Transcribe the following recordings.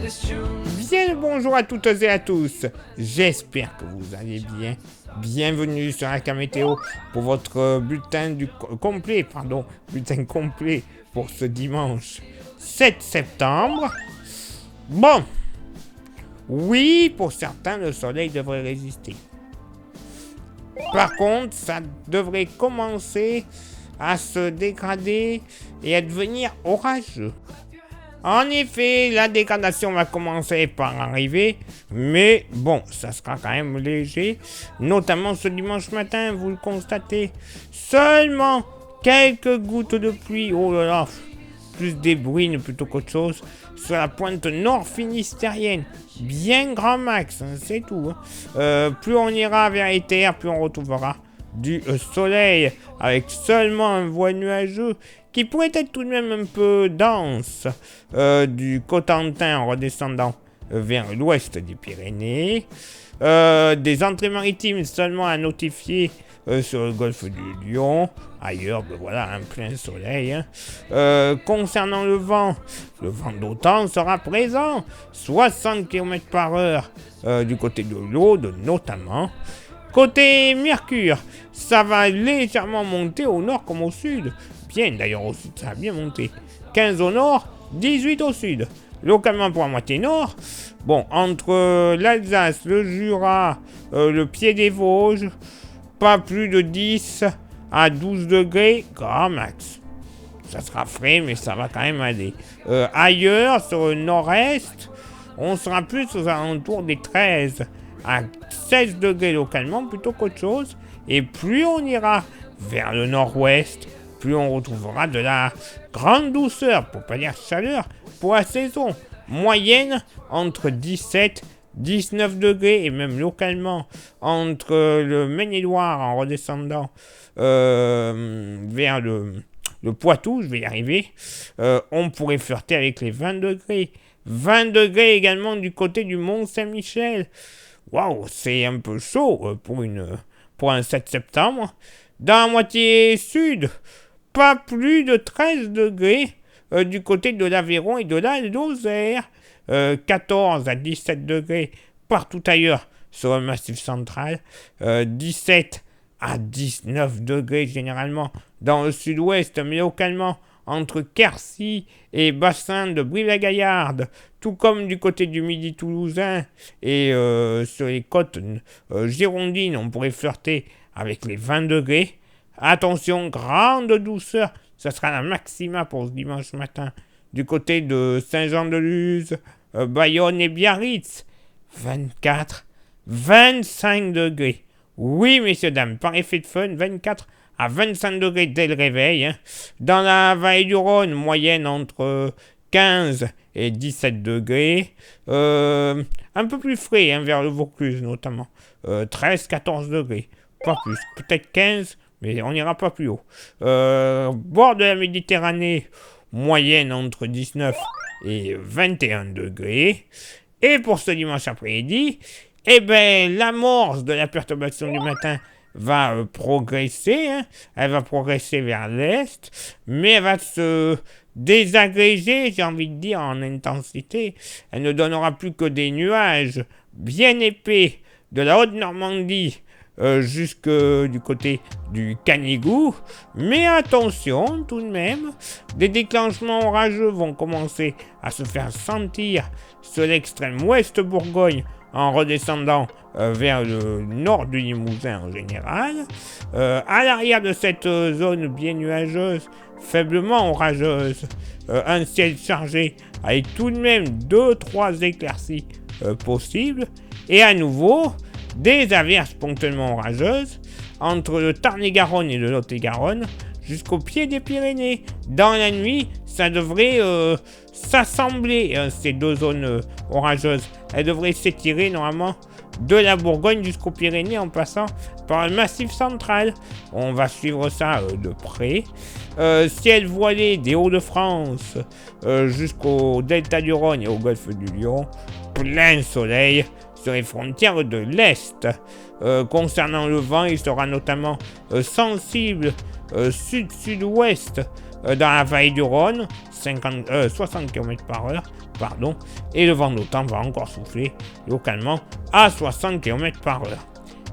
Bien le bonjour à toutes et à tous. J'espère que vous allez bien. Bienvenue sur AK Météo pour votre bulletin complet pour ce dimanche 7 septembre. Bon, oui, pour certains, le soleil devrait résister. Par contre, ça devrait commencer à se dégrader et à devenir orageux. En effet, la dégradation va commencer par arriver, mais bon, ça sera quand même léger, notamment ce dimanche matin, vous le constatez, seulement quelques gouttes de pluie, oh là là, plus des bruines plutôt qu'autre chose, sur la pointe nord finistérienne, bien grand max, hein, c'est tout. Plus on ira vers les terres, plus on retrouvera du soleil, avec seulement un voile nuageux qui pourrait être tout de même un peu dense du Cotentin en redescendant vers l'ouest des Pyrénées. Des entrées maritimes seulement à notifier sur le golfe du Lion. Ailleurs, ben voilà, un plein soleil. Concernant le vent d'OTAN sera présent, 60 km/h du côté de l'Aude notamment. Côté Mercure, ça va légèrement monter au nord comme au sud. Bien, d'ailleurs au sud, ça va bien monter. 15 au nord, 18 au sud. Localement pour la moitié nord, bon, entre l'Alsace, le Jura, le pied des Vosges, pas plus de 10 à 12 degrés, grand max. Ça sera frais, mais ça va quand même aller. Ailleurs, sur le nord-est, on sera plus aux alentours des 13 à 16 degrés localement plutôt qu'autre chose. Et plus on ira vers le nord-ouest, plus on retrouvera de la grande douceur, pour pas dire chaleur, pour la saison. Moyenne entre 17 19 degrés et même localement entre le Maine-et-Loire en redescendant vers le Poitou, je vais y arriver, on pourrait flirter avec les 20 degrés. 20 degrés également du côté du Mont-Saint-Michel. Waouh, c'est un peu chaud pour un 7 septembre. Dans la moitié sud, pas plus de 13 degrés du côté de l'Aveyron et de la Lozère. 14 à 17 degrés partout ailleurs sur le Massif central. 17 à 19 degrés généralement dans le sud-ouest, mais localement entre Quercy et bassin de Brive-la-Gaillarde, tout comme du côté du Midi toulousain et sur les côtes girondines, on pourrait flirter avec les 20 degrés. Attention, grande douceur, ça sera la maxima pour ce dimanche matin. Du côté de Saint-Jean-de-Luz, Bayonne et Biarritz, 24, 25 degrés. Oui, messieurs, dames, par effet de fun, 24 à 25 degrés dès le réveil. Hein. Dans la vallée du Rhône, moyenne entre 15 et 17 degrés. Un peu plus frais, hein, vers le Vaucluse notamment. 13, 14 degrés. Pas plus. Peut-être 15, mais on n'ira pas plus haut. Bord de la Méditerranée, moyenne entre 19 et 21 degrés. Et pour ce dimanche après-midi, eh ben, l'amorce de la perturbation du matin va progresser, hein. Elle va progresser vers l'est, mais elle va se désagréger, j'ai envie de dire, en intensité. Elle ne donnera plus que des nuages bien épais de la Haute-Normandie jusque du côté du Canigou. Mais attention, tout de même, des déclenchements orageux vont commencer à se faire sentir sur l'extrême ouest Bourgogne, en redescendant vers le nord du Limousin en général. À l'arrière de cette zone bien nuageuse, faiblement orageuse, un ciel chargé avec tout de même 2-3 éclaircies possibles. Et à nouveau, des averses ponctuellement orageuses entre le Tarn-et-Garonne et le Lot-et-Garonne jusqu'au pied des Pyrénées. Dans la nuit, ça devrait s'assembler, ces deux zones orageuses. Elles devraient s'étirer normalement de la Bourgogne jusqu'aux Pyrénées en passant par le Massif central. On va suivre ça de près. Ciel voilé des Hauts-de-France jusqu'au delta du Rhône et au golfe du Lion. Plein soleil, sur les frontières de l'Est. Concernant le vent, il sera notamment sensible sud-sud-ouest dans la vallée du Rhône, 60 km/h, pardon, et le vent d'automne va encore souffler localement à 60 km/h.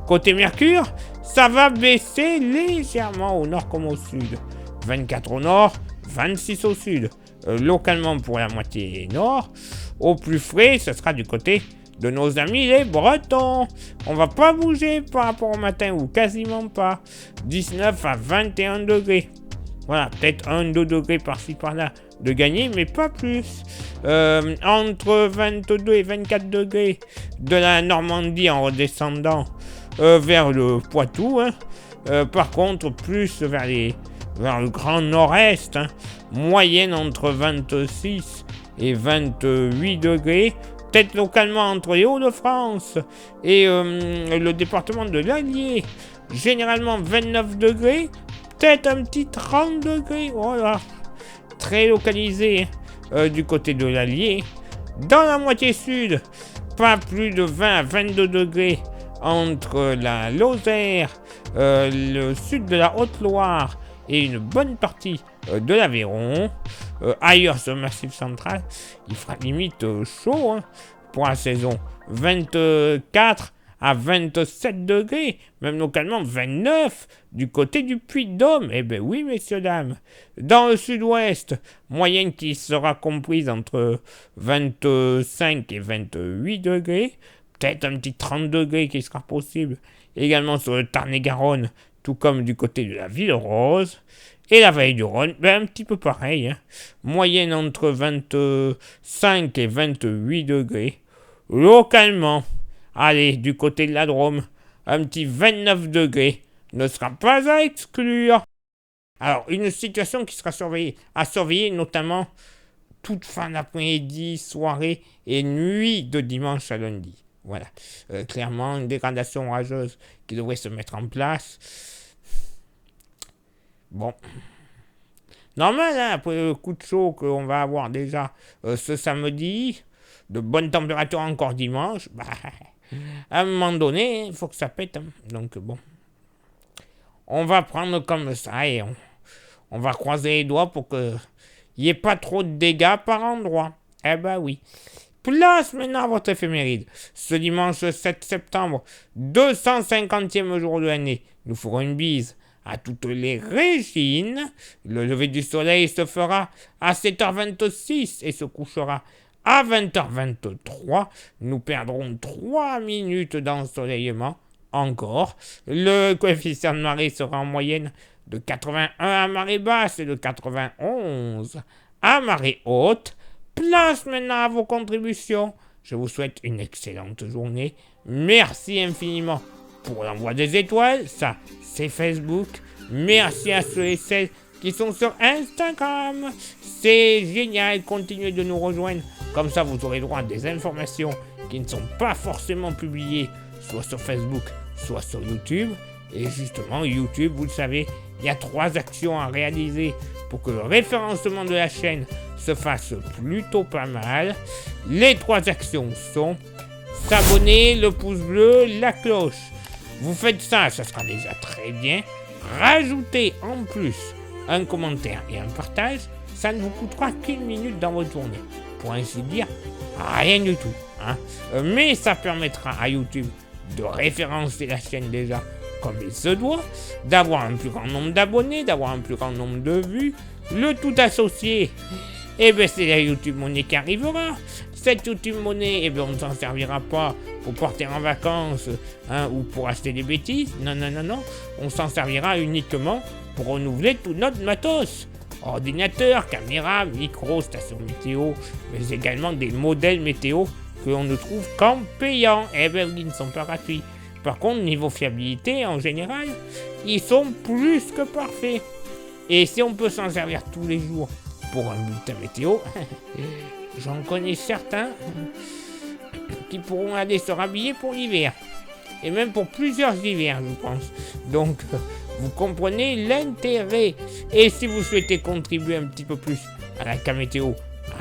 Côté Mercure, ça va baisser légèrement au nord comme au sud. 24 au nord, 26 au sud. Localement pour la moitié nord. Au plus frais, ce sera du côté de nos amis les Bretons. On va pas bouger par rapport au matin ou quasiment pas. 19 à 21 degrés. Voilà, peut-être 1-2 degrés par-ci par-là de gagner, mais pas plus. Entre 22 et 24 degrés de la Normandie en redescendant vers le Poitou. Par contre, plus vers le grand nord-est. Moyenne entre 26 et 28 degrés. Peut-être localement entre les Hauts-de-France et le département de l'Allier. Généralement 29 degrés. Peut-être un petit 30 degrés. Voilà. Très localisé du côté de l'Allier. Dans la moitié sud, pas plus de 20 à 22 degrés entre la Lozère, le sud de la Haute-Loire et une bonne partie de l'Aveyron. Ailleurs sur le Massif central, il fera limite chaud pour la saison. 24 à 27 degrés, même localement 29 du côté du Puy-de-Dôme. Eh bien oui, messieurs, dames. Dans le sud-ouest, moyenne qui sera comprise entre 25 et 28 degrés. Peut-être un petit 30 degrés qui sera possible. Également sur le Tarn-et-Garonne, tout comme du côté de la Ville-Rose. Et la vallée du Rhône, ben un petit peu pareil. Moyenne entre 25 et 28 degrés. Localement, allez, du côté de la Drôme, un petit 29 degrés ne sera pas à exclure. Alors, une situation qui sera à surveiller, notamment toute fin d'après-midi, soirée et nuit de dimanche à lundi. Voilà. Clairement, une dégradation orageuse qui devrait se mettre en place. Bon. Normal, après le coup de chaud qu'on va avoir déjà ce samedi, de bonnes températures encore dimanche, à un moment donné, il faut que ça pète. Donc bon. On va prendre comme ça et on va croiser les doigts pour qu'il n'y ait pas trop de dégâts par endroit. Eh ben oui. Place maintenant à votre éphéméride. Ce dimanche 7 septembre, 250e jour de l'année, nous ferons une bise à toutes les régines. Le lever du soleil se fera à 7h26 et se couchera à 20h23. Nous perdrons 3 minutes d'ensoleillement encore. Le coefficient de marée sera en moyenne de 81 à marée basse et de 91 à marée haute. Place maintenant à vos contributions. Je vous souhaite une excellente journée. Merci infiniment pour l'envoi des étoiles. Ça, c'est Facebook. Merci à ceux et celles qui sont sur Instagram. C'est génial. Continuez de nous rejoindre. Comme ça, vous aurez droit à des informations qui ne sont pas forcément publiées, soit sur Facebook, soit sur YouTube. Et justement, YouTube, vous le savez, il y a 3 actions à réaliser pour que le référencement de la chaîne se fasse plutôt pas mal. Les 3 actions sont s'abonner, le pouce bleu, la cloche. Vous faites ça, ça sera déjà très bien. Rajoutez en plus un commentaire et un partage, ça ne vous coûtera qu'1 minute dans votre journée. Pour ainsi dire, rien du tout. Mais ça permettra à YouTube de référencer la chaîne déjà comme il se doit, d'avoir un plus grand nombre d'abonnés, d'avoir un plus grand nombre de vues, le tout associé. Et bien c'est la YouTube Money qui arrivera. Cette YouTube Money, on ne s'en servira pas pour partir en vacances ou pour acheter des bêtises. Non. On s'en servira uniquement pour renouveler tout notre matos. Ordinateur, caméra, micro, station météo, mais également des modèles météo que l'on ne trouve qu'en payant. Ils ne sont pas gratuits. Par contre, niveau fiabilité, en général, ils sont plus que parfaits. Et si on peut s'en servir tous les jours pour un bulletin météo, j'en connais certains qui pourront aller se rhabiller pour l'hiver. Et même pour plusieurs hivers, je pense. Donc, vous comprenez l'intérêt. Et si vous souhaitez contribuer un petit peu plus à la météo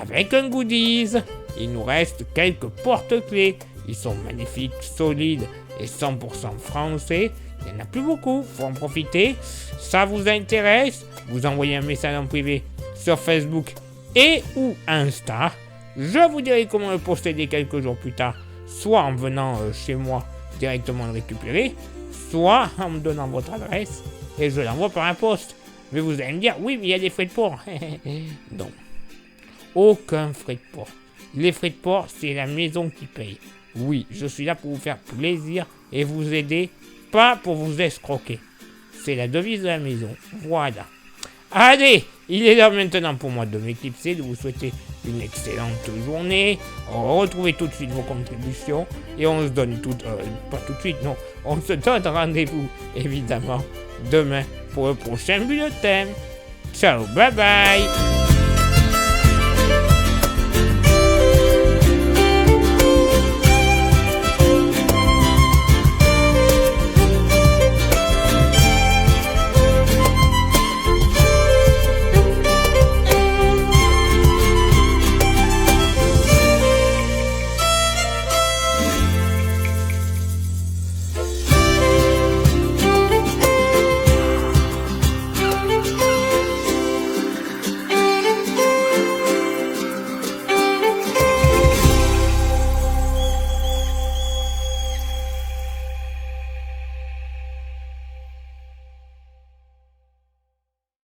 avec un goodies, il nous reste quelques porte-clés Ils sont magnifiques, solides et 100% français. Il n'y en a plus beaucoup, faut en profiter. Ça vous intéresse? Vous envoyez un message en privé sur Facebook et ou Insta. Je vous dirai comment le posséder quelques jours plus tard, soit en venant chez moi directement le récupérer, soit en me donnant votre adresse et je l'envoie par la poste. Mais vous allez me dire, oui, mais il y a des frais de port. Non, aucun frais de port. Les frais de port, c'est la maison qui paye. Oui, je suis là pour vous faire plaisir et vous aider, pas pour vous escroquer. C'est la devise de la maison. Voilà. Allez, il est l'heure maintenant pour moi de m'éclipser, de vous souhaiter une excellente journée. Retrouvez tout de suite vos contributions et on se donne pas tout de suite, non. On se donne rendez-vous, évidemment, demain pour le prochain bulletin. Ciao, bye bye.